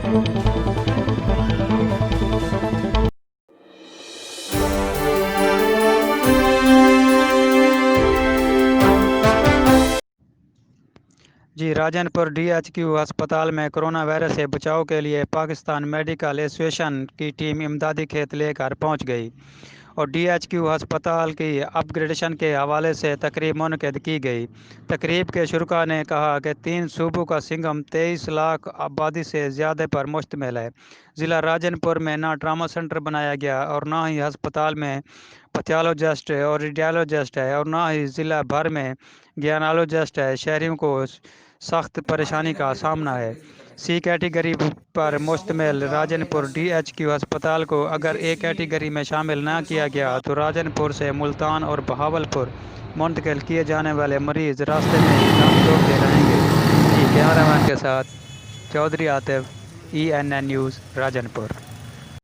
جی، راجن پور DHQ ہسپتال میں کرونا وائرس سے بچاؤ کے لیے پاکستان میڈیکل ایسوسیشن کی ٹیم امدادی کھیت لے کر پہنچ گئی اور DHQ ہسپتال کی اپ گریڈیشن کے حوالے سے تقریب منعقد کی گئی۔ تقریب کے شرکاء نے کہا کہ 3 صوبوں کا سنگم 23 لاکھ آبادی سے زیادہ پر مشتمل ہے۔ ضلع راجن پور میں نہ ٹراما سینٹر بنایا گیا اور نہ ہی ہسپتال میں پیتھولوجسٹ اور ریڈیالوجسٹ ہے اور نہ ہی ضلع بھر میں گینالوجسٹ ہے۔ شہریوں کو سخت پریشانی کا سامنا ہے۔ C کیٹیگری پر مشتمل راجن پور DHQ ہسپتال کو اگر A کیٹیگری میں شامل نہ کیا گیا تو راجن پور سے ملتان اور بہاول پور منتقل کیے جانے والے مریض راستے میں ہی دم توڑتے رہیں گے۔ کیمرہ مین کے ساتھ چودھری عاطف، ENN نیوز، راجن پور۔